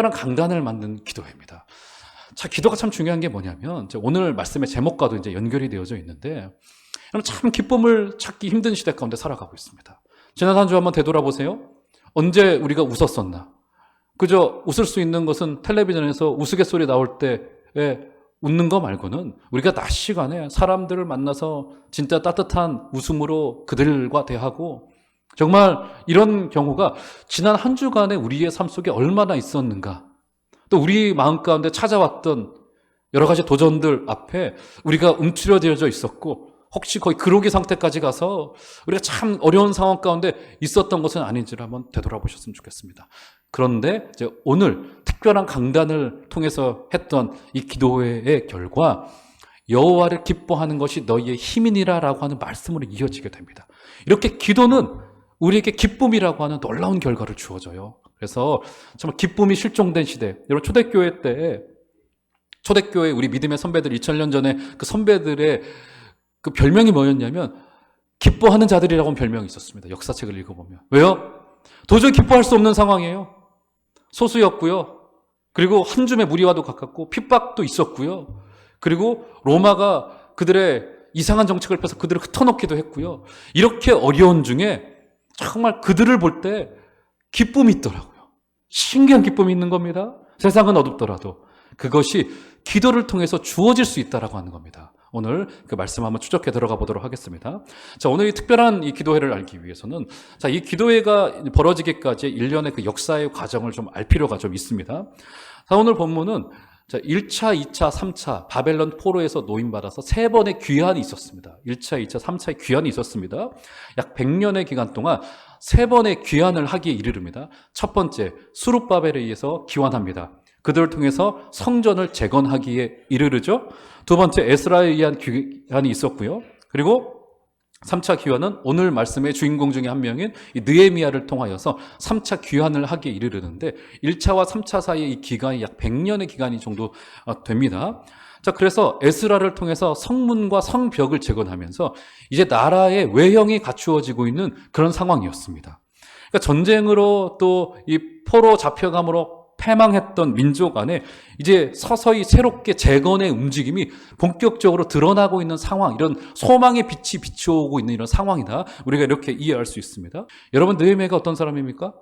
특별한 강단을 만든 기도회입니다. 자, 기도가 참 중요한 게 뭐냐면 오늘 말씀의 제목과도 이제 연결이 되어져 있는데 참 기쁨을 찾기 힘든 시대 가운데 살아가고 있습니다. 지난 한 주 한번 되돌아보세요. 언제 우리가 웃었었나? 그저 웃을 수 있는 것은 텔레비전에서 우스갯소리 나올 때에 웃는 거 말고는 우리가 낮 시간에 사람들을 만나서 진짜 따뜻한 웃음으로 그들과 대하고 정말 이런 경우가 지난 한 주간의 우리의 삶 속에 얼마나 있었는가. 또 우리 마음 가운데 찾아왔던 여러 가지 도전들 앞에 우리가 움츠러들어져 있었고 혹시 거의 그로기 상태까지 가서 우리가 참 어려운 상황 가운데 있었던 것은 아닌지를 한번 되돌아보셨으면 좋겠습니다. 그런데 이제 오늘 특별한 강단을 통해서 했던 이 기도회의 결과 여호와를 기뻐하는 것이 너희의 힘이니라라고 하는 말씀으로 이어지게 됩니다. 이렇게 기도는 우리에게 기쁨이라고 하는 놀라운 결과를 주어져요. 그래서 정말 기쁨이 실종된 시대. 여러분 초대교회 때 초대교회 우리 믿음의 선배들 2000년 전에 그 선배들의 그 별명이 뭐였냐면 기뻐하는 자들이라고 하는 별명이 있었습니다. 역사책을 읽어보면. 왜요? 도저히 기뻐할 수 없는 상황이에요. 소수였고요. 그리고 한 줌의 무리와도 가깝고 핍박도 있었고요. 그리고 로마가 그들의 이상한 정책을 펴서 그들을 흩어놓기도 했고요. 이렇게 어려운 중에 정말 그들을 볼 때 기쁨이 있더라고요. 신기한 기쁨이 있는 겁니다. 세상은 어둡더라도 그것이 기도를 통해서 주어질 수 있다라고 하는 겁니다. 오늘 그 말씀 한번 추적해 들어가 보도록 하겠습니다. 자, 오늘 이 특별한 이 기도회를 알기 위해서는 자, 이 기도회가 벌어지기까지 일련의 그 역사의 과정을 좀 알 필요가 좀 있습니다. 자, 오늘 본문은 자, 1차, 2차, 3차 바벨론 포로에서 노임받아서 3번의 귀환이 있었습니다. 1차, 2차, 3차의 귀환이 있었습니다. 약 100년의 기간 동안 3번의 귀환을 하기에 이르릅니다. 첫 번째, 수룹바벨에 의해서 귀환합니다. 그들을 통해서 성전을 재건하기에 이르르죠. 두 번째, 에스라에 의한 귀환이 있었고요. 그리고 3차 귀환은 오늘 말씀의 주인공 중에 한 명인 이 느헤미야를 통하여서 3차 귀환을 하기에 이르르는데 1차와 3차 사이의 이 기간이 약 100년의 기간이 정도 됩니다. 자, 그래서 에스라를 통해서 성문과 성벽을 재건하면서 이제 나라의 외형이 갖추어지고 있는 그런 상황이었습니다. 그러니까 전쟁으로 또 이 포로 잡혀감으로 패망했던 민족 안에 이제 서서히 새롭게 재건의 움직임이 본격적으로 드러나고 있는 상황, 이런 소망의 빛이 비추어오고 있는 이런 상황이다. 우리가 이렇게 이해할 수 있습니다. 여러분, 느헤미야가 어떤 사람입니까?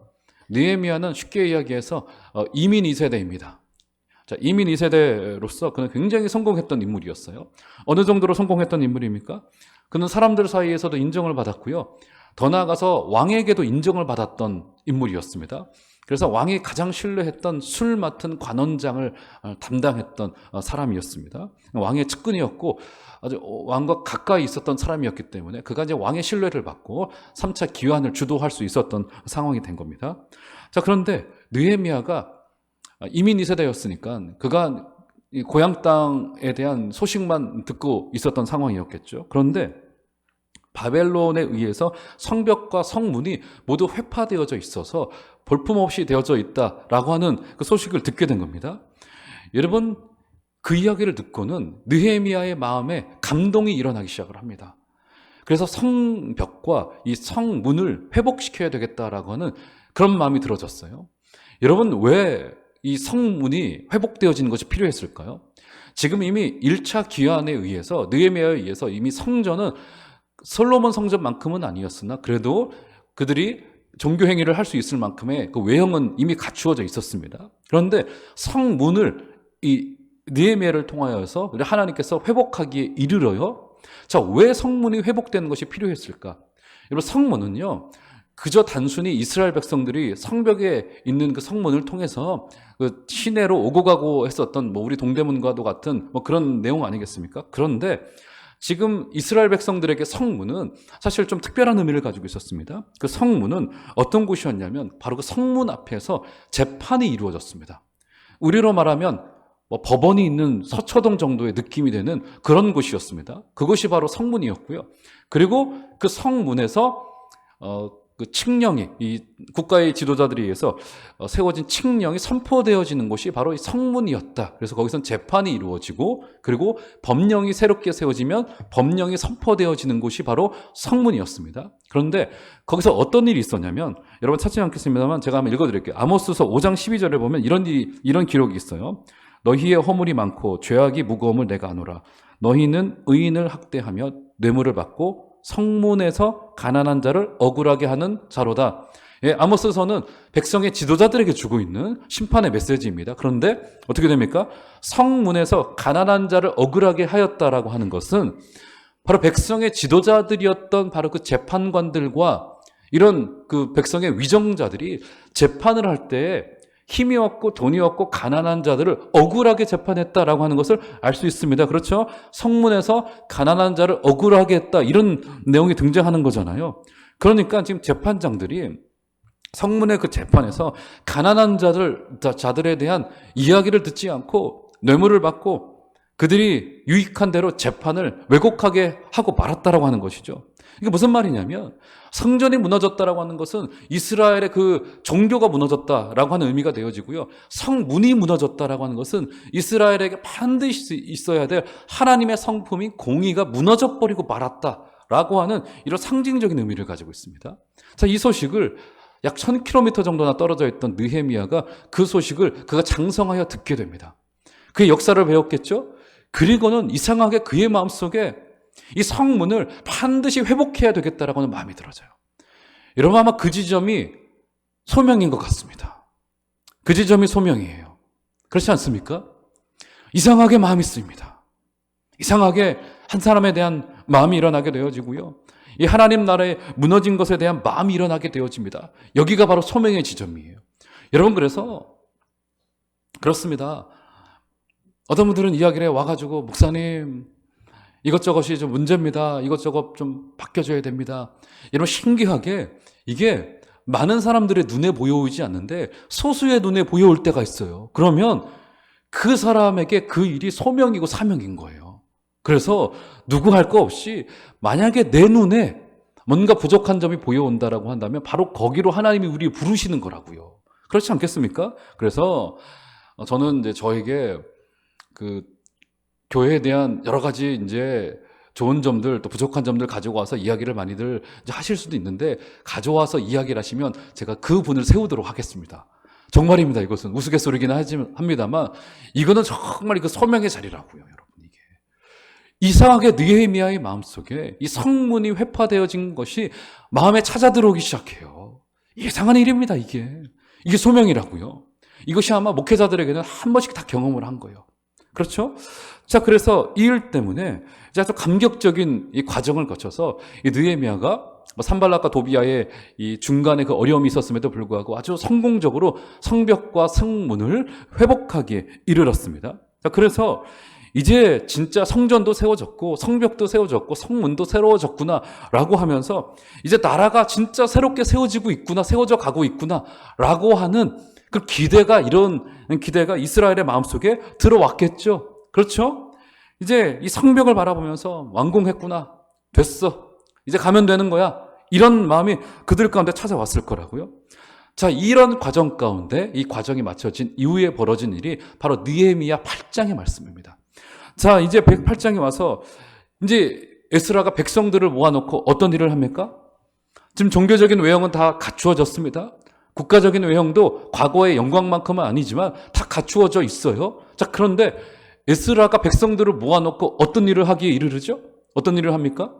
느헤미야는 쉽게 이야기해서 이민 2세대입니다. 자, 이민 2세대로서 그는 굉장히 성공했던 인물이었어요. 어느 정도로 성공했던 인물입니까? 그는 사람들 사이에서도 인정을 받았고요. 더 나아가서 왕에게도 인정을 받았던 인물이었습니다. 그래서 왕이 가장 신뢰했던 술 맡은 관원장을 담당했던 사람이었습니다. 왕의 측근이었고 아주 왕과 가까이 있었던 사람이었기 때문에 그가 이제 왕의 신뢰를 받고 3차 기환을 주도할 수 있었던 상황이 된 겁니다. 자, 그런데 느헤미야가 이민 2세대였으니까 그가 고향 땅에 대한 소식만 듣고 있었던 상황이었겠죠. 그런데 바벨론에 의해서 성벽과 성문이 모두 회파되어져 있어서 볼품없이 되어져 있다라고 하는 그 소식을 듣게 된 겁니다. 여러분, 그 이야기를 듣고는 느헤미야의 마음에 감동이 일어나기 시작을 합니다. 그래서 성벽과 이 성문을 회복시켜야 되겠다라고 하는 그런 마음이 들어졌어요. 여러분, 왜 이 성문이 회복되어지는 것이 필요했을까요? 지금 이미 1차 기환에 의해서 느헤미야에 의해서 이미 성전은 솔로몬 성전만큼은 아니었으나 그래도 그들이 종교 행위를 할 수 있을 만큼의 그 외형은 이미 갖추어져 있었습니다. 그런데 성문을 이 느헤미야를 통하여서 하나님께서 회복하기에 이르러요. 자, 왜 성문이 회복되는 것이 필요했을까? 여러분, 성문은요, 그저 단순히 이스라엘 백성들이 성벽에 있는 그 성문을 통해서 그 시내로 오고 가고 했었던 뭐 우리 동대문과도 같은 뭐 그런 내용 아니겠습니까? 그런데 지금 이스라엘 백성들에게 성문은 사실 좀 특별한 의미를 가지고 있었습니다. 그 성문은 어떤 곳이었냐면 바로 그 성문 앞에서 재판이 이루어졌습니다. 우리로 말하면 뭐 법원이 있는 서초동 정도의 느낌이 되는 그런 곳이었습니다. 그것이 바로 성문이었고요. 그리고 그 성문에서 그 칙령이 이 국가의 지도자들에 의해서 세워진 칙령이 선포되어지는 곳이 바로 이 성문이었다. 그래서 거기선 재판이 이루어지고 그리고 법령이 새롭게 세워지면 법령이 선포되어지는 곳이 바로 성문이었습니다. 그런데 거기서 어떤 일이 있었냐면 여러분 찾지 않겠습니다만 제가 한번 읽어드릴게요. 아모스서 5장 12절에 보면 이런 기록이 있어요. 너희의 허물이 많고 죄악이 무거움을 내가 아노라. 너희는 의인을 학대하며 뇌물을 받고 성문에서 가난한 자를 억울하게 하는 자로다. 예, 아모스서는 백성의 지도자들에게 주고 있는 심판의 메시지입니다. 그런데 어떻게 됩니까? 성문에서 가난한 자를 억울하게 하였다라고 하는 것은 바로 백성의 지도자들이었던 바로 그 재판관들과 이런 그 백성의 위정자들이 재판을 할 때 힘이 없고 돈이 없고 가난한 자들을 억울하게 재판했다라고 하는 것을 알 수 있습니다. 그렇죠? 성문에서 가난한 자를 억울하게 했다 이런 내용이 등장하는 거잖아요. 그러니까 지금 재판장들이 성문의 그 재판에서 가난한 자들에 대한 이야기를 듣지 않고 뇌물을 받고 그들이 유익한 대로 재판을 왜곡하게 하고 말았다라고 하는 것이죠. 이게 무슨 말이냐면 성전이 무너졌다라고 하는 것은 이스라엘의 그 종교가 무너졌다라고 하는 의미가 되어지고요. 성문이 무너졌다라고 하는 것은 이스라엘에게 반드시 있어야 될 하나님의 성품인 공의가 무너져 버리고 말았다라고 하는 이런 상징적인 의미를 가지고 있습니다. 자, 이 소식을 약 1000km 정도나 떨어져 있던 느헤미야가 그 소식을 그가 장성하여 듣게 됩니다. 그의 역사를 배웠겠죠? 그리고는 이상하게 그의 마음속에 이 성문을 반드시 회복해야 되겠다라고 하는 마음이 들어져요. 여러분 아마 그 지점이 소명인 것 같습니다. 그 지점이 소명이에요. 그렇지 않습니까? 이상하게 마음이 쓰입니다. 이상하게 한 사람에 대한 마음이 일어나게 되어지고요. 이 하나님 나라에 무너진 것에 대한 마음이 일어나게 되어집니다. 여기가 바로 소명의 지점이에요. 여러분 그래서 그렇습니다. 어떤 분들은 이야기를 와가지고 목사님 이것저것이 좀 문제입니다. 이것저것 좀 바뀌어져야 됩니다. 여러분 신기하게 이게 많은 사람들의 눈에 보여오지 않는데 소수의 눈에 보여올 때가 있어요. 그러면 그 사람에게 그 일이 소명이고 사명인 거예요. 그래서 누구 할 거 없이 만약에 내 눈에 뭔가 부족한 점이 보여온다라고 한다면 바로 거기로 하나님이 우리 부르시는 거라고요. 그렇지 않겠습니까? 그래서 저는 이제 저에게 그 교회에 대한 여러 가지 이제 좋은 점들 또 부족한 점들 가지고 와서 이야기를 많이들 이제 하실 수도 있는데 가져와서 이야기를 하시면 제가 그 분을 세우도록 하겠습니다. 정말입니다. 이것은 우스갯소리긴 합니다만 이거는 정말 그 소명의 자리라고요, 여러분. 이게 이상하게 느헤미야의 마음속에 이 성문이 회파되어진 것이 마음에 찾아 들어오기 시작해요. 이상한 일입니다. 이게 소명이라고요. 이것이 아마 목회자들에게는 한 번씩 다 경험을 한 거예요. 그렇죠? 자, 그래서 이 일 때문에 아주 감격적인 이 과정을 거쳐서 이 느헤미야가 산발락과 도비아의 이 중간에 그 어려움이 있었음에도 불구하고 아주 성공적으로 성벽과 성문을 회복하기에 이르렀습니다. 자, 그래서 이제 진짜 성전도 세워졌고 성벽도 세워졌고 성문도 새로워졌구나라고 하면서 이제 나라가 진짜 새롭게 세워지고 있구나, 세워져 가고 있구나라고 하는 그 이런 기대가 이스라엘의 마음속에 들어왔겠죠. 그렇죠? 이제 이 성벽을 바라보면서 완공했구나. 됐어. 이제 가면 되는 거야. 이런 마음이 그들 가운데 찾아왔을 거라고요. 자, 이런 과정 가운데 이 과정이 마쳐진 이후에 벌어진 일이 바로 느헤미야 8장의 말씀입니다. 자, 이제 8장에 와서 이제 에스라가 백성들을 모아놓고 어떤 일을 합니까? 지금 종교적인 외형은 다 갖추어졌습니다. 국가적인 외형도 과거의 영광만큼은 아니지만 다 갖추어져 있어요. 자, 그런데 에스라가 백성들을 모아놓고 어떤 일을 하기에 이르르죠? 어떤 일을 합니까?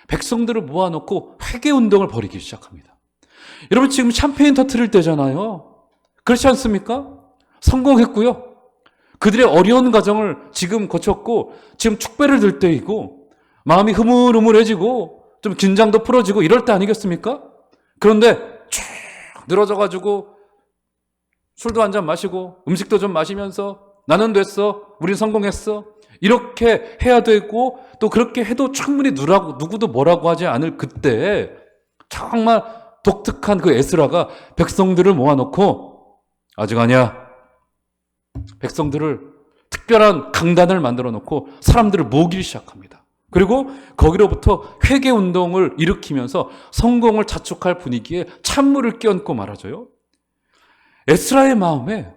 백성들을 모아놓고 회개운동을 벌이기 시작합니다. 여러분 지금 샴페인 터트릴 때잖아요. 그렇지 않습니까? 성공했고요. 그들의 어려운 과정을 지금 거쳤고 지금 축배를 들 때이고 마음이 흐물흐물해지고 좀 긴장도 풀어지고 이럴 때 아니겠습니까? 그런데 쭉 늘어져가지고 술도 한잔 마시고 음식도 좀 마시면서 나는 됐어, 우린 성공했어 이렇게 해야 되고 또 그렇게 해도 충분히 누구도 뭐라고 하지 않을 그때 정말 독특한 그 에스라가 백성들을 모아놓고 아직 아니야. 백성들을 특별한 강단을 만들어 놓고 사람들을 모으기 시작합니다. 그리고 거기로부터 회개 운동을 일으키면서 성공을 자축할 분위기에 찬물을 끼얹고 말아줘요. 에스라의 마음에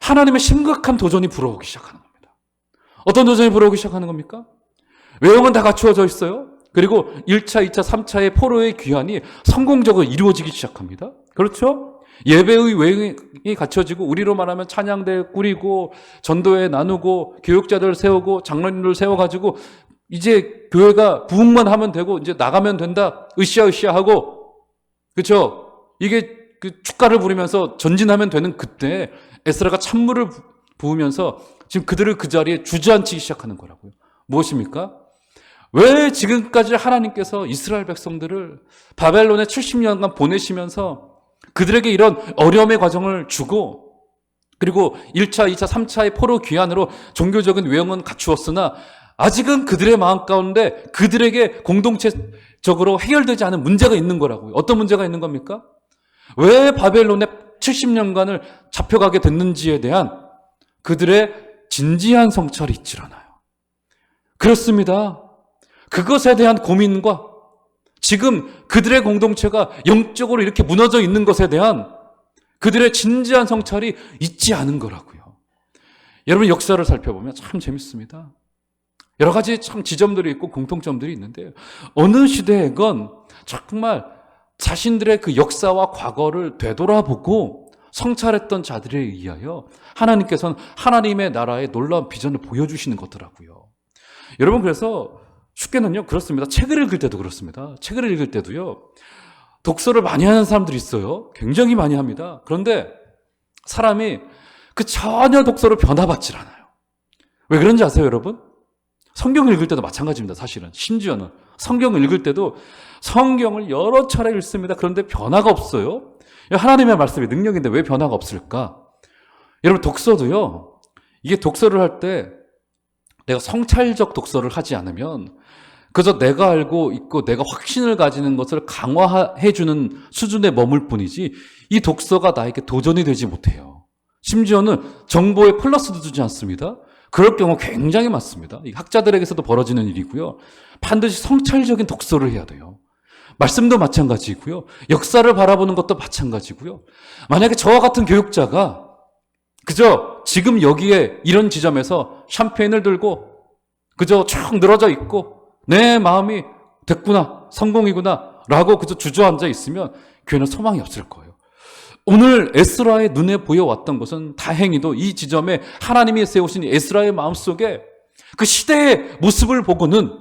하나님의 심각한 도전이 불어오기 시작하는 겁니다. 어떤 도전이 불어오기 시작하는 겁니까? 외형은 다 갖추어져 있어요. 그리고 1차, 2차, 3차의 포로의 귀환이 성공적으로 이루어지기 시작합니다. 그렇죠? 예배의 외형이 갖춰지고 우리로 말하면 찬양대 꾸리고 전도회 나누고 교육자들 세우고 장로님들 세워가지고 이제 교회가 부흥만 하면 되고 이제 나가면 된다. 으쌰으쌰 하고 그렇죠? 이게 그 축가를 부르면서 전진하면 되는 그때 에스라가 찬물을 부으면서 지금 그들을 그 자리에 주저앉히기 시작하는 거라고요. 무엇입니까? 왜 지금까지 하나님께서 이스라엘 백성들을 바벨론에 70년간 보내시면서 그들에게 이런 어려움의 과정을 주고 그리고 1차, 2차, 3차의 포로 귀환으로 종교적인 외형은 갖추었으나 아직은 그들의 마음 가운데 그들에게 공동체적으로 해결되지 않은 문제가 있는 거라고요. 어떤 문제가 있는 겁니까? 왜 바벨론에 70년간을 잡혀가게 됐는지에 대한 그들의 진지한 성찰이 있질 않아요. 그렇습니다. 그것에 대한 고민과 지금 그들의 공동체가 영적으로 이렇게 무너져 있는 것에 대한 그들의 진지한 성찰이 있지 않은 거라고요. 여러분 역사를 살펴보면 참 재밌습니다. 여러 가지 참 지점들이 있고 공통점들이 있는데요. 어느 시대에건 정말 자신들의 그 역사와 과거를 되돌아보고 성찰했던 자들에 의하여 하나님께서는 하나님의 나라의 놀라운 비전을 보여주시는 거더라고요. 여러분 그래서 쉽게는요 그렇습니다. 책을 읽을 때도 그렇습니다. 책을 읽을 때도요 독서를 많이 하는 사람들이 있어요. 굉장히 많이 합니다. 그런데 사람이 그 전혀 독서를 변화받질 않아요. 왜 그런지 아세요 여러분? 성경을 읽을 때도 마찬가지입니다. 사실은 심지어는 성경을 읽을 때도 성경을 여러 차례 읽습니다. 그런데 변화가 없어요. 하나님의 말씀이 능력인데 왜 변화가 없을까? 여러분 독서도요 이게 독서를 할 때 내가 성찰적 독서를 하지 않으면 그저 내가 알고 있고 내가 확신을 가지는 것을 강화해주는 수준에 머물 뿐이지 이 독서가 나에게 도전이 되지 못해요. 심지어는 정보에 플러스도 주지 않습니다. 그럴 경우 굉장히 많습니다. 학자들에게서도 벌어지는 일이고요. 반드시 성찰적인 독서를 해야 돼요. 말씀도 마찬가지고요. 역사를 바라보는 것도 마찬가지고요. 만약에 저와 같은 교육자가 그저 지금 여기에 이런 지점에서 샴페인을 들고 그저 쭉 늘어져 있고 내 마음이 됐구나, 성공이구나 라고 그저 주저앉아 있으면 교회는 소망이 없을 거예요. 오늘 에스라의 눈에 보여왔던 것은 다행히도 이 지점에 하나님이 세우신 에스라의 마음속에 그 시대의 모습을 보고는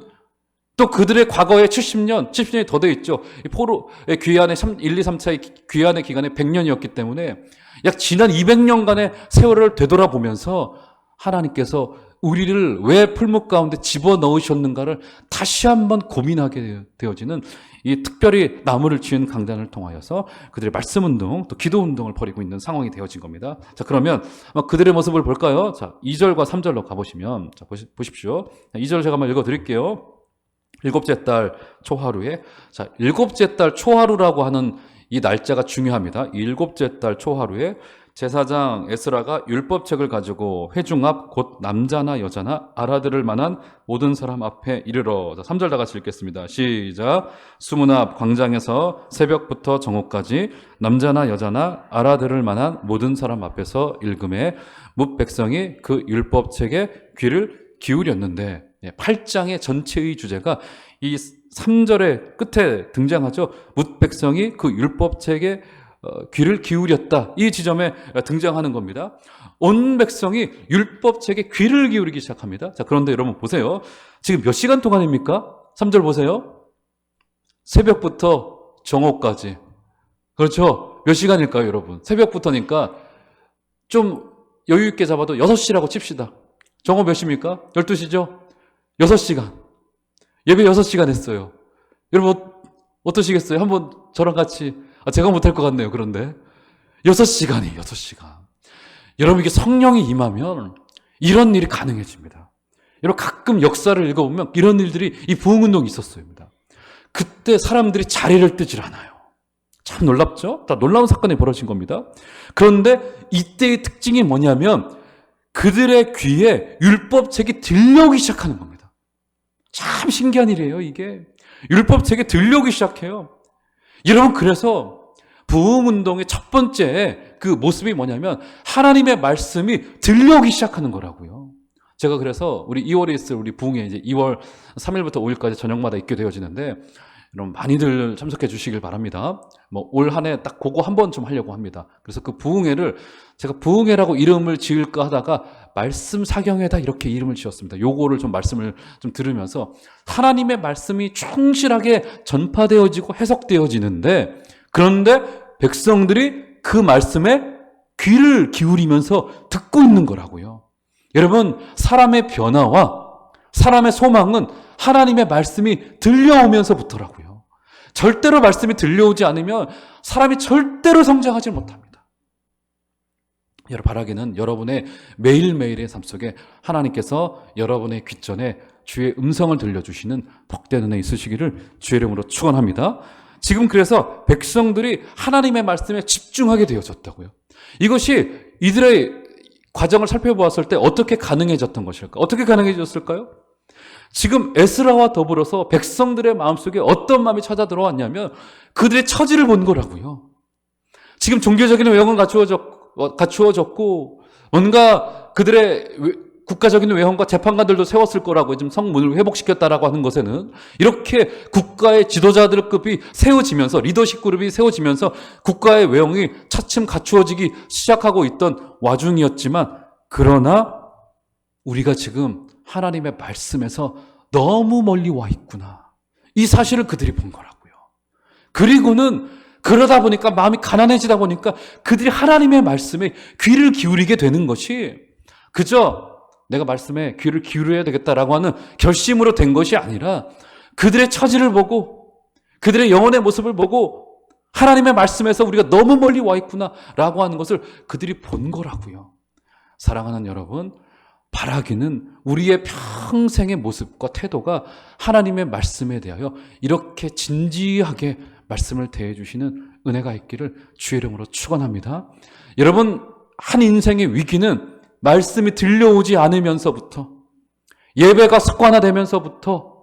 또 그들의 과거에 70년이 더 돼 있죠. 포로의 귀환의 1, 2, 3차의 귀환의 기간이 100년이었기 때문에 약 지난 200년간의 세월을 되돌아보면서 하나님께서 우리를 왜 풀무 가운데 집어넣으셨는가를 다시 한번 고민하게 되어지는 이 특별히 나무를 지은 강단을 통하여서 그들의 말씀 운동 또 기도 운동을 벌이고 있는 상황이 되어진 겁니다. 자, 그러면 그들의 모습을 볼까요? 자, 2절과 3절로 가보시면 자, 보십시오. 2절 제가 한번 읽어드릴게요. 일곱째 달 초하루에 자, 일곱째 달 초하루라고 하는 이 날짜가 중요합니다. 일곱째 달 초하루에 제사장 에스라가 율법책을 가지고 회중 앞 곧 남자나 여자나 알아들을 만한 모든 사람 앞에 이르러. 자, 3절 다 같이 읽겠습니다. 시작. 수문 앞 광장에서 새벽부터 정오까지 남자나 여자나 알아들을 만한 모든 사람 앞에서 읽음에 뭇 백성이 그 율법책에 귀를 기울였는데 8장의 전체의 주제가 이 3절의 끝에 등장하죠. 뭇 백성이 그 율법책에 귀를 기울였다. 이 지점에 등장하는 겁니다. 온 백성이 율법책에 귀를 기울이기 시작합니다. 자, 그런데 여러분 보세요. 지금 몇 시간 동안입니까? 3절 보세요. 새벽부터 정오까지. 그렇죠? 몇 시간일까요, 여러분? 새벽부터니까 좀 여유 있게 잡아도 6시라고 칩시다. 정오 몇 시입니까? 12시죠? 6시간. 예배 6시간 했어요. 여러분 어떠시겠어요? 한번 저랑 같이 제가 못할 것 같네요. 그런데 6시간이에요. 6시간. 여러분 이게 성령이 임하면 이런 일이 가능해집니다. 여러분 가끔 역사를 읽어보면 이런 일들이 이 부흥운동이 있었습니다. 그때 사람들이 자리를 뜨질 않아요. 참 놀랍죠? 다 놀라운 사건이 벌어진 겁니다. 그런데 이때의 특징이 뭐냐면 그들의 귀에 율법책이 들려오기 시작하는 겁니다. 참 참 신기한 일이에요, 이게. 율법책에 들려오기 시작해요. 여러분, 그래서 부흥운동의 첫 번째 그 모습이 뭐냐면 하나님의 말씀이 들려오기 시작하는 거라고요. 제가 그래서 우리 2월에 있을 우리 부흥회 이제 2월 3일부터 5일까지 저녁마다 있게 되어지는데 여러분 많이들 참석해 주시길 바랍니다. 뭐 올 한 해 딱 그거 한 번 좀 하려고 합니다. 그래서 그 부흥회를 제가 부흥회라고 이름을 지을까 하다가 말씀 사경회다 이렇게 이름을 지었습니다. 요거를 좀 말씀을 좀 들으면서 하나님의 말씀이 충실하게 전파되어지고 해석되어지는데 그런데 백성들이 그 말씀에 귀를 기울이면서 듣고 있는 거라고요. 여러분, 사람의 변화와 사람의 소망은 하나님의 말씀이 들려오면서부터라고요. 절대로 말씀이 들려오지 않으면 사람이 절대로 성장하지 못합니다. 여러분, 바라기는 여러분의 매일매일의 삶 속에 하나님께서 여러분의 귓전에 주의 음성을 들려주시는 복된 은혜 있으시기를 주의 이름으로 축원합니다. 지금 그래서 백성들이 하나님의 말씀에 집중하게 되어졌다고요. 이것이 이들의 과정을 살펴보았을 때 어떻게 가능해졌던 것일까? 어떻게 가능해졌을까요? 지금 에스라와 더불어서 백성들의 마음속에 어떤 마음이 찾아 들어왔냐면 그들의 처지를 본 거라고요. 지금 종교적인 외형은 갖추어졌고 뭔가 그들의 국가적인 외형과 재판관들도 세웠을 거라고 지금 성문을 회복시켰다라고 하는 것에는 이렇게 국가의 지도자들급이 세워지면서 리더십 그룹이 세워지면서 국가의 외형이 차츰 갖추어지기 시작하고 있던 와중이었지만 그러나 우리가 지금 하나님의 말씀에서 너무 멀리 와 있구나. 이 사실을 그들이 본 거라고요. 그리고는 그러다 보니까 마음이 가난해지다 보니까 그들이 하나님의 말씀에 귀를 기울이게 되는 것이 그저 내가 말씀에 귀를 기울여야 되겠다라고 하는 결심으로 된 것이 아니라 그들의 처지를 보고 그들의 영혼의 모습을 보고 하나님의 말씀에서 우리가 너무 멀리 와 있구나라고 하는 것을 그들이 본 거라고요. 사랑하는 여러분, 바라기는 우리의 평생의 모습과 태도가 하나님의 말씀에 대하여 이렇게 진지하게 말씀을 대해 주시는 은혜가 있기를 주의 이름으로 축원합니다. 여러분, 한 인생의 위기는 말씀이 들려오지 않으면서부터 예배가 습관화되면서부터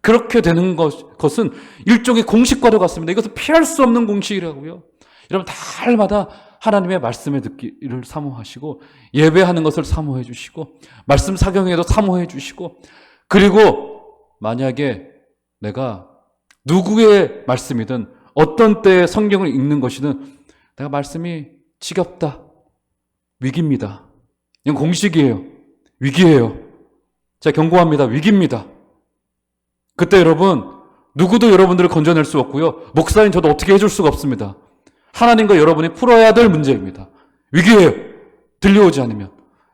그렇게 되는 것은 일종의 공식과도 같습니다. 이것은 피할 수 없는 공식이라고요. 여러분, 달마다 하나님의 말씀에 듣기를 사모하시고 예배하는 것을 사모해 주시고 말씀 사경에도 사모해 주시고 그리고 만약에 내가 누구의 말씀이든 어떤 때에 성경을 읽는 것이든 내가 말씀이 지겹다, 위기입니다. 이건 공식이에요. 위기예요. 제가 경고합니다. 위기입니다. 그때 여러분 누구도 여러분들을 건져낼 수 없고요. 목사인 저도 어떻게 해줄 수가 없습니다. 하나님과 여러분이 풀어야 될 문제입니다. 위기예요. 들려오지 않으면.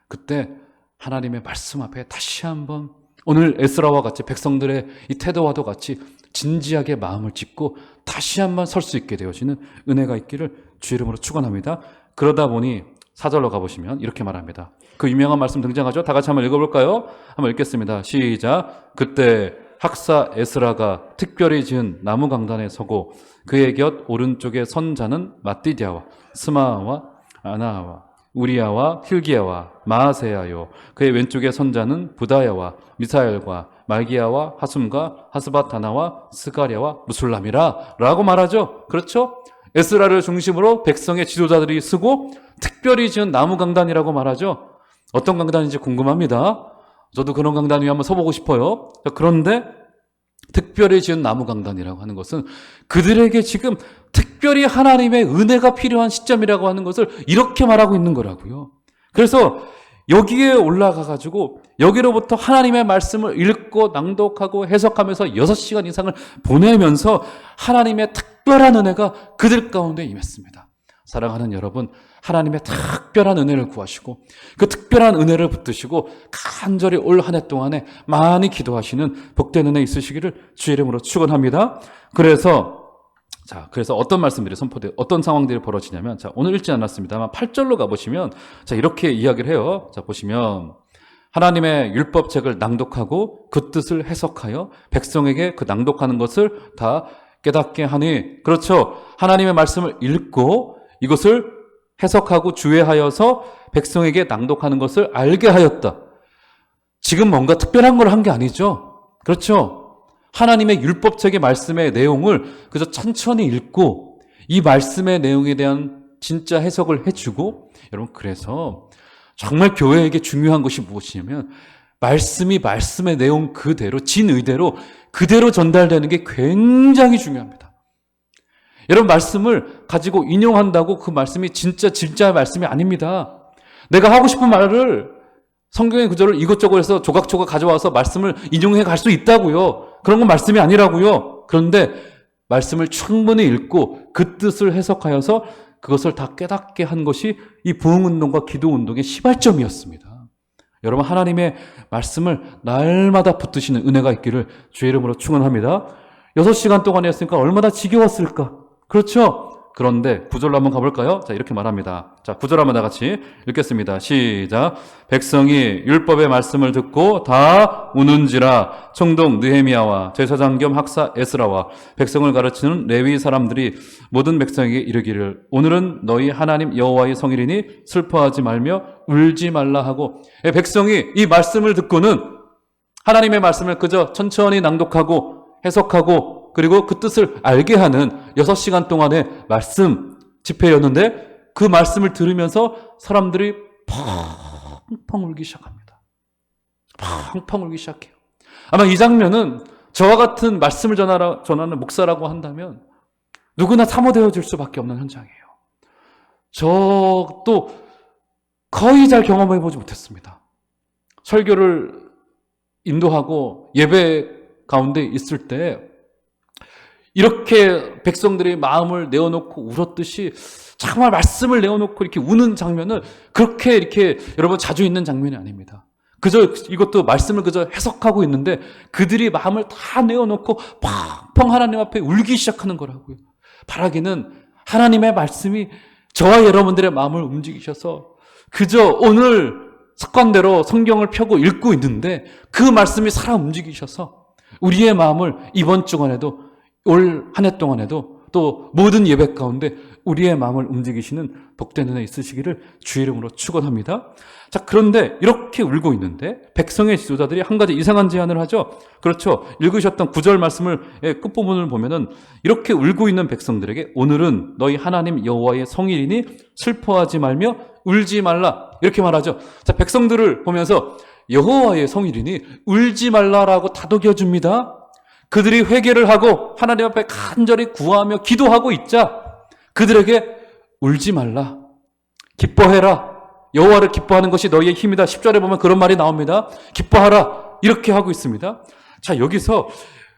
그때 하나님의 말씀 앞에 다시 한번 오늘 에스라와 같이 백성들의 이 태도와도 같이 진지하게 마음을 짚고 다시 한번 설 수 있게 되어지는 은혜가 있기를 주의 이름으로 축원합니다. 그러다 보니 4절로 가보시면 이렇게 말합니다. 그 유명한 말씀 등장하죠? 다 같이 한번 읽어볼까요? 한번 읽겠습니다. 시작. 그때 학사 에스라가 특별히 지은 나무 강단에 서고 그의 곁 오른쪽에 선 자는 마띠디아와 스마와 아나와 우리야와 힐기야와 마아세야요. 그의 왼쪽에 선 자는 부다야와 미사엘과 말기야와 하숨과 하스바타나와 스가랴와 무술람이라 라고 말하죠. 그렇죠? 에스라를 중심으로 백성의 지도자들이 쓰고 특별히 지은 나무 강단이라고 말하죠. 어떤 강단인지 궁금합니다. 저도 그런 강단 위에 한번 서보고 싶어요. 그런데 특별히 지은 나무 강단이라고 하는 것은 그들에게 지금 특별히 하나님의 은혜가 필요한 시점이라고 하는 것을 이렇게 말하고 있는 거라고요. 그래서 여기에 올라가가지고 여기로부터 하나님의 말씀을 읽고 낭독하고 해석하면서 6시간 이상을 보내면서 하나님의 특별한 은혜가 그들 가운데 임했습니다. 사랑하는 여러분, 하나님의 특별한 은혜를 구하시고 그 특별한 은혜를 붙드시고 간절히 올 한 해 동안에 많이 기도하시는 복된 은혜 있으시기를 주의 이름으로 축원합니다. 그래서 어떤 말씀들이 어떤 상황들이 벌어지냐면 오늘 읽지 않았습니다만 8절로 가보시면 이렇게 이야기를 해요. 보시면 하나님의 율법책을 낭독하고 그 뜻을 해석하여 백성에게 그 낭독하는 것을 다 깨닫게 하니, 그렇죠. 하나님의 말씀을 읽고 이것을 해석하고 주의하여서 백성에게 낭독하는 것을 알게 하였다. 지금 뭔가 특별한 걸 한 게 아니죠. 그렇죠. 하나님의 율법책의 말씀의 내용을 그저 천천히 읽고 이 말씀의 내용에 대한 진짜 해석을 해주고, 여러분, 그래서 정말 교회에게 중요한 것이 무엇이냐면 말씀이 말씀의 내용 그대로 진의대로 그대로 전달되는 게 굉장히 중요합니다. 여러분, 말씀을 가지고 인용한다고 그 말씀이 진짜 말씀이 아닙니다. 내가 하고 싶은 말을 성경의 구절을 이것저것 해서 조각조각 가져와서 말씀을 인용해 갈 수 있다고요. 그런 건 말씀이 아니라고요. 그런데 말씀을 충분히 읽고 그 뜻을 해석하여서 그것을 다 깨닫게 한 것이 이 부흥운동과 기도운동의 시발점이었습니다. 여러분, 하나님의 말씀을 날마다 붙드시는 은혜가 있기를 주의 이름으로 축원합니다. 6시간 동안 했으니까 얼마나 지겨웠을까? 그렇죠? 그런데 9절로 한번 가볼까요? 자, 이렇게 말합니다. 자, 9절 한번 다 같이 읽겠습니다. 시작. 백성이 율법의 말씀을 듣고 다 우는지라. 총독 느헤미야와 제사장 겸 학사 에스라와 백성을 가르치는 레위 사람들이 모든 백성에게 이르기를 오늘은 너희 하나님 여호와의 성일이니 슬퍼하지 말며 울지 말라 하고, 백성이 이 말씀을 듣고는 하나님의 말씀을 그저 천천히 낭독하고 해석하고 그리고 그 뜻을 알게 하는 6시간 동안의 말씀 집회였는데, 그 말씀을 들으면서 사람들이 펑펑 울기 시작합니다. 펑펑 울기 시작해요. 아마 이 장면은 저와 같은 말씀을 전하는 목사라고 한다면 누구나 사모되어질 수밖에 없는 현장이에요. 저도 거의 잘 경험해보지 못했습니다. 설교를 인도하고 예배 가운데 있을 때 이렇게 백성들의 마음을 내어놓고 울었듯이 정말 말씀을 내어놓고 이렇게 우는 장면은 그렇게 이렇게 여러분 자주 있는 장면이 아닙니다. 그저 이것도 말씀을 그저 해석하고 있는데 그들이 마음을 다 내어놓고 펑펑 하나님 앞에 울기 시작하는 거라고요. 바라기는 하나님의 말씀이 저와 여러분들의 마음을 움직이셔서 그저 오늘 습관대로 성경을 펴고 읽고 있는데 그 말씀이 살아 움직이셔서 우리의 마음을 이번 주간에도 올 한 해 동안에도 또 모든 예배 가운데 우리의 마음을 움직이시는 복된 은혜 있으시기를 주의 이름으로 축원합니다. 자, 그런데 이렇게 울고 있는데 백성의 지도자들이 한 가지 이상한 제안을 하죠. 그렇죠. 읽으셨던 9절 말씀을 끝부분을 보면은 이렇게 울고 있는 백성들에게 오늘은 너희 하나님 여호와의 성일이니 슬퍼하지 말며 울지 말라 이렇게 말하죠. 자, 백성들을 보면서 여호와의 성일이니 울지 말라라고 다독여 줍니다. 그들이 회개를 하고 하나님 앞에 간절히 구하며 기도하고 있자 그들에게 울지 말라, 기뻐해라, 여호와를 기뻐하는 것이 너희의 힘이다. 10절에 보면 그런 말이 나옵니다. 기뻐하라 이렇게 하고 있습니다. 자, 여기서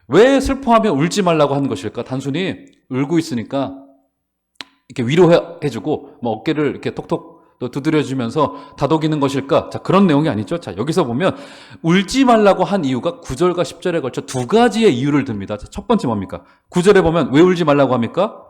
왜 슬퍼하며 울지 말라고 하는 것일까? 단순히 울고 있으니까 이렇게 위로해주고 뭐 어깨를 이렇게 톡톡 또 두드려주면서 다독이는 것일까? 자, 그런 내용이 아니죠. 자, 여기서 보면 울지 말라고 한 이유가 9절과 10절에 걸쳐 두 가지의 이유를 듭니다. 자, 첫 번째 뭡니까? 9절에 보면 왜 울지 말라고 합니까?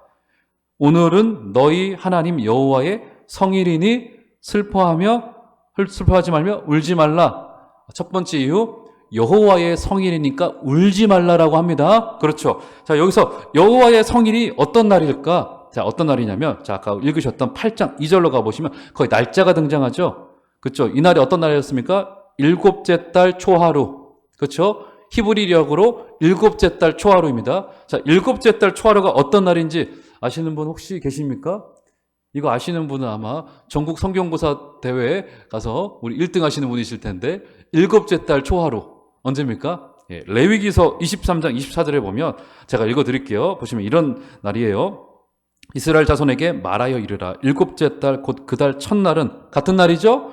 오늘은 너희 하나님 여호와의 성일이니 슬퍼하지 말며 울지 말라. 첫 번째 이유, 여호와의 성일이니까 울지 말라라고 합니다. 그렇죠. 자, 여기서 여호와의 성일이 어떤 날일까? 자, 어떤 날이냐면, 자, 아까 읽으셨던 8장 2절로 가보시면 거의 날짜가 등장하죠. 그렇죠. 이 날이 어떤 날이었습니까? 일곱째 달 초하루. 그렇죠. 히브리력으로 일곱째 달 초하루입니다. 자, 일곱째 달 초하루가 어떤 날인지 아시는 분 혹시 계십니까? 이거 아시는 분은 아마 전국 성경고사 대회에 가서 우리 1등 하시는 분이실 텐데, 일곱째 달 초하루 언제입니까? 예, 레위기서 23장 24절에 보면 제가 읽어드릴게요. 보시면 이런 날이에요. 이스라엘 자손에게 말하여 이르라. 일곱째 달 곧 그 달 첫날은 같은 날이죠.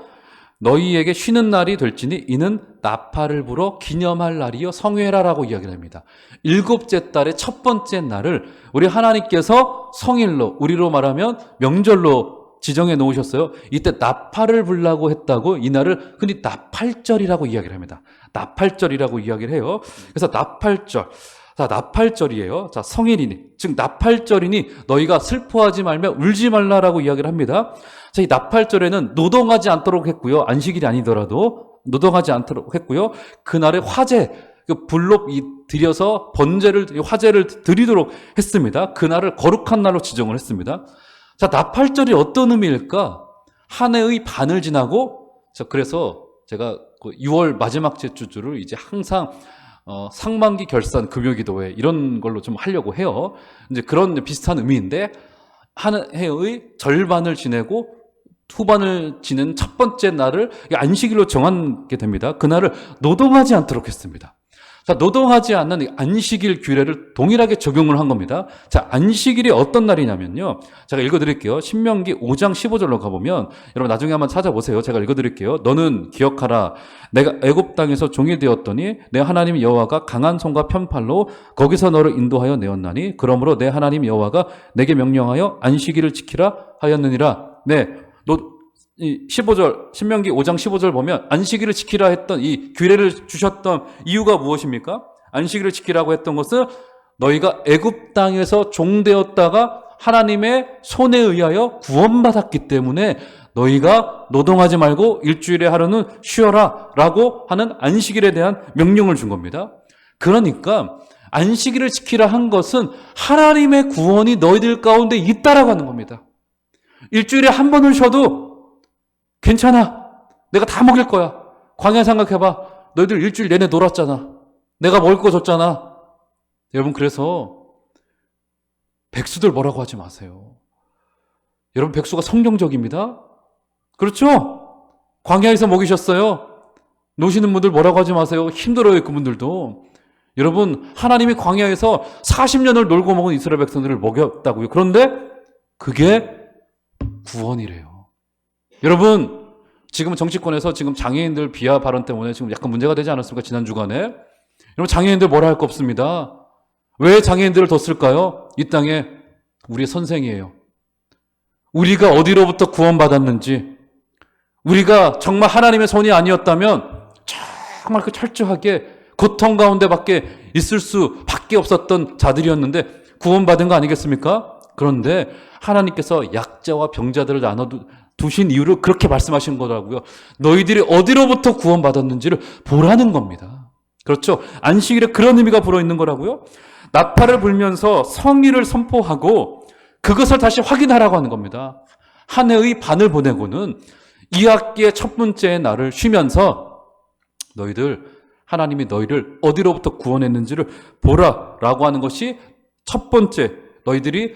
너희에게 쉬는 날이 될지니 이는 나팔을 불어 기념할 날이요 성회라라고 이야기를 합니다. 일곱째 달의 첫 번째 날을 우리 하나님께서 성일로, 우리로 말하면 명절로 지정해 놓으셨어요. 이때 나팔을 불라고 했다고 이 날을 흔히 나팔절이라고 이야기를 합니다. 나팔절이라고 이야기를 해요. 그래서 나팔절. 자, 나팔절이에요. 자, 성일이니, 즉 나팔절이니 너희가 슬퍼하지 말며 울지 말라라고 이야기를 합니다. 자, 이 나팔절에는 노동하지 않도록 했고요. 안식일이 아니더라도 노동하지 않도록 했고요. 그날에 화제, 그 불로 들여서 화제를 드리도록 했습니다. 그날을 거룩한 날로 지정을 했습니다. 자, 나팔절이 어떤 의미일까? 한 해의 반을 지나고, 자, 그래서 제가 6월 마지막 주를 이제 항상 상반기 결산 금요기도회 이런 걸로 좀 하려고 해요. 이제 그런 비슷한 의미인데 한 해의 절반을 지내고 후반을 지낸 첫 번째 날을 안식일로 정하게 됩니다. 그날을 노동하지 않도록 했습니다. 자, 노동하지 않는 안식일 규례를 동일하게 적용을 한 겁니다. 자, 안식일이 어떤 날이냐면요. 제가 읽어드릴게요. 신명기 5장 15절로 가보면 여러분 나중에 한번 찾아보세요. 제가 읽어드릴게요. 너는 기억하라. 내가 애굽 땅에서 종이 되었더니 내 하나님 여호와가 강한 손과 편팔로 거기서 너를 인도하여 내었나니 그러므로 내 하나님 여호와가 내게 명령하여 안식일을 지키라 하였느니라. 네, 15절, 신명기 5장 15절 보면 안식일을 지키라 했던 이 규례를 주셨던 이유가 무엇입니까? 안식일을 지키라고 했던 것은 너희가 애굽 땅에서 종되었다가 하나님의 손에 의하여 구원받았기 때문에 너희가 노동하지 말고 일주일에 하루는 쉬어라 라고 하는 안식일에 대한 명령을 준 겁니다. 그러니까 안식일을 지키라 한 것은 하나님의 구원이 너희들 가운데 있다라고 하는 겁니다. 일주일에 한 번은 쉬어도 괜찮아. 내가 다 먹일 거야. 광야 생각해봐. 너희들 일주일 내내 놀았잖아. 내가 먹을 거 줬잖아. 여러분, 그래서 백수들 뭐라고 하지 마세요. 여러분, 백수가 성경적입니다. 그렇죠? 광야에서 먹이셨어요. 노시는 분들 뭐라고 하지 마세요. 힘들어요, 그분들도. 여러분, 하나님이 광야에서 40년을 놀고 먹은 이스라엘 백성들을 먹였다고요. 그런데 그게 구원이래요. 여러분, 지금 정치권에서 지금 장애인들 비하 발언 때문에 지금 약간 문제가 되지 않았습니까? 지난 주간에. 여러분, 장애인들 뭐라 할 거 없습니다. 왜 장애인들을 뒀을까요? 이 땅에 우리의 선생이에요. 우리가 어디로부터 구원받았는지, 우리가 정말 하나님의 손이 아니었다면 정말 그 철저하게 고통 가운데밖에 있을 수밖에 없었던 자들이었는데 구원받은 거 아니겠습니까? 그런데 하나님께서 약자와 병자들을 두신 이유를 그렇게 말씀하신 거라고요. 너희들이 어디로부터 구원받았는지를 보라는 겁니다. 그렇죠? 안식일에 그런 의미가 불어있는 거라고요. 나팔을 불면서 성의를 선포하고 그것을 다시 확인하라고 하는 겁니다. 한 해의 반을 보내고는 2학기의 첫 번째 날을 쉬면서 너희들, 하나님이 너희를 어디로부터 구원했는지를 보라라고 하는 것이 첫 번째, 너희들이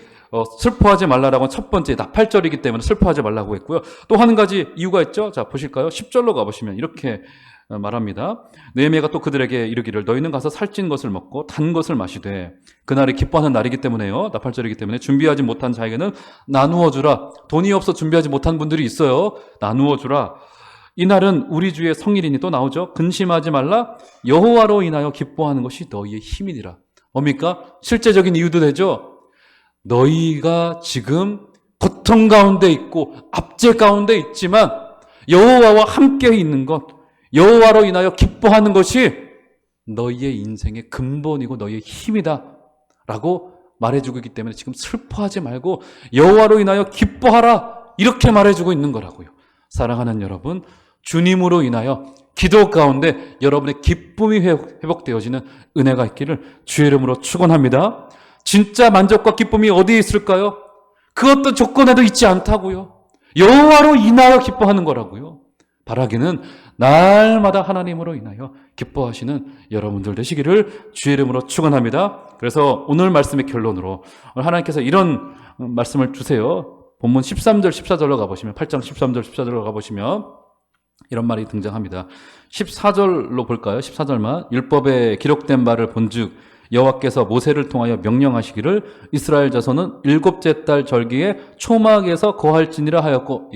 슬퍼하지 말라라고 첫 번째 나팔절이기 때문에 슬퍼하지 말라고 했고요. 또 한 가지 이유가 있죠. 자, 보실까요? 10절로 가보시면 이렇게 말합니다. 느헤미야가 또 그들에게 이르기를 너희는 가서 살찐 것을 먹고 단 것을 마시되 그날이 기뻐하는 날이기 때문에요. 나팔절이기 때문에 준비하지 못한 자에게는 나누어 주라. 돈이 없어 준비하지 못한 분들이 있어요. 나누어 주라. 이날은 우리 주의 성일이니 또 나오죠. 근심하지 말라. 여호와로 인하여 기뻐하는 것이 너희의 힘이니라. 뭡니까? 실제적인 이유도 되죠. 너희가 지금 고통 가운데 있고 압제 가운데 있지만 여호와와 함께 있는 것, 여호와로 인하여 기뻐하는 것이 너희의 인생의 근본이고 너희의 힘이다 라고 말해주고 있기 때문에 지금 슬퍼하지 말고 여호와로 인하여 기뻐하라 이렇게 말해주고 있는 거라고요. 사랑하는 여러분, 주님으로 인하여 기도 가운데 여러분의 기쁨이 회복되어지는 은혜가 있기를 주의 이름으로 축원합니다. 진짜 만족과 기쁨이 어디에 있을까요? 그 어떤 조건에도 있지 않다고요. 여호와로 인하여 기뻐하는 거라고요. 바라기는 날마다 하나님으로 인하여 기뻐하시는 여러분들 되시기를 주의 이름으로 축원합니다. 그래서 오늘 말씀의 결론으로 하나님께서 이런 말씀을 주세요. 본문 13절 14절로 가보시면 8장 13절 14절로 가보시면 이런 말이 등장합니다. 14절로 볼까요? 14절만. 율법에 기록된 바를 본즉 여호와께서 모세를 통하여 명령하시기를 이스라엘 자손은 일곱째 달 절기에 초막에서 거할지니라 하였고,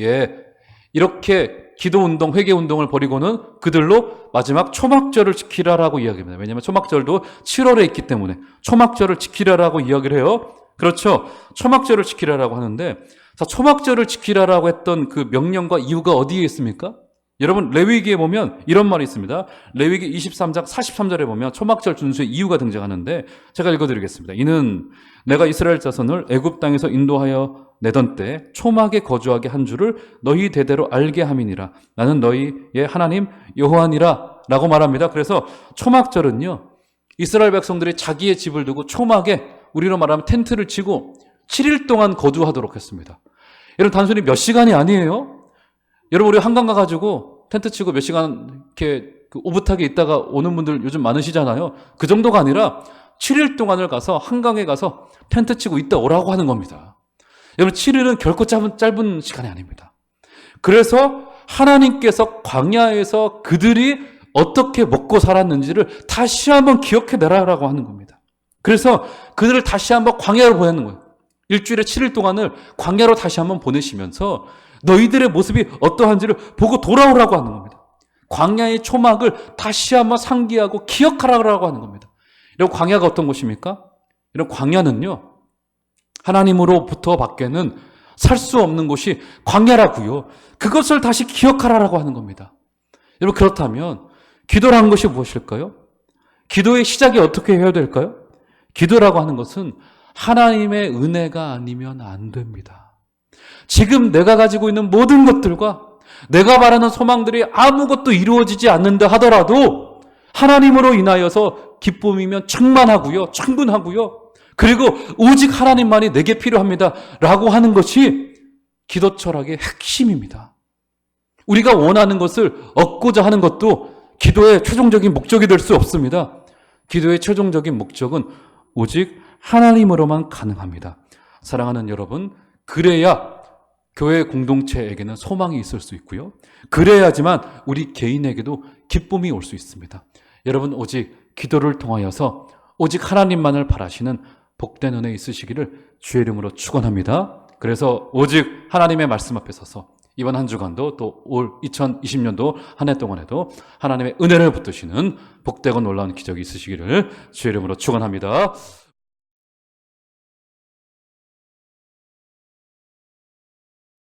이렇게 기도운동, 회개운동을 벌이고는 그들로 마지막 초막절을 지키라라고 이야기합니다. 왜냐하면 초막절도 7월에 있기 때문에 초막절을 지키라라고 이야기를 해요. 그렇죠. 초막절을 지키라라고 하는데, 자, 초막절을 지키라라고 했던 그 명령과 이유가 어디에 있습니까? 여러분, 레위기에 보면 이런 말이 있습니다. 레위기 23장 43절에 보면 초막절 준수의 이유가 등장하는데 제가 읽어드리겠습니다. 이는 내가 이스라엘 자손을 애굽 땅에서 인도하여 내던 때 초막에 거주하게 한 줄을 너희 대대로 알게 함이니라. 나는 너희의 하나님 여호와니라 라고 말합니다. 그래서 초막절은요, 이스라엘 백성들이 자기의 집을 두고 초막에, 우리로 말하면 텐트를 치고 7일 동안 거주하도록 했습니다. 여러분, 단순히 몇 시간이 아니에요. 여러분, 우리 한강 가가지고 텐트 치고 몇 시간 이렇게 그 오붓하게 있다가 오는 분들 요즘 많으시잖아요. 그 정도가 아니라 7일 동안을 가서 한강에 가서 텐트 치고 있다 오라고 하는 겁니다. 여러분 7일은 결코 짧은 시간이 아닙니다. 그래서 하나님께서 광야에서 그들이 어떻게 먹고 살았는지를 다시 한번 기억해내라라고 하는 겁니다. 그래서 그들을 다시 한번 광야로 보내는 거예요. 일주일에 7일 동안을 광야로 다시 한번 보내시면서 너희들의 모습이 어떠한지를 보고 돌아오라고 하는 겁니다. 광야의 초막을 다시 한번 상기하고 기억하라고 하는 겁니다. 이런 광야가 어떤 곳입니까? 이런 광야는요, 하나님으로부터 밖에는 살 수 없는 곳이 광야라고요. 그것을 다시 기억하라고 하는 겁니다. 여러분, 그렇다면 기도라는 것이 무엇일까요? 기도의 시작이 어떻게 해야 될까요? 기도라고 하는 것은 하나님의 은혜가 아니면 안 됩니다. 지금 내가 가지고 있는 모든 것들과 내가 바라는 소망들이 아무것도 이루어지지 않는다 하더라도 하나님으로 인하여서 기쁨이면 충만하고요, 충분하고요. 그리고 오직 하나님만이 내게 필요합니다 라고 하는 것이 기도 철학의 핵심입니다. 우리가 원하는 것을 얻고자 하는 것도 기도의 최종적인 목적이 될 수 없습니다. 기도의 최종적인 목적은 오직 하나님으로만 가능합니다. 사랑하는 여러분, 그래야 교회 공동체에게는 소망이 있을 수 있고요. 그래야지만 우리 개인에게도 기쁨이 올 수 있습니다. 여러분, 오직 기도를 통하여서 오직 하나님만을 바라시는 복된 은혜 있으시기를 주의 이름으로 축원합니다. 그래서 오직 하나님의 말씀 앞에 서서 이번 한 주간도 또 올 2020년도 한 해 동안에도 하나님의 은혜를 붙드시는 복되고 놀라운 기적이 있으시기를 주의 이름으로 축원합니다.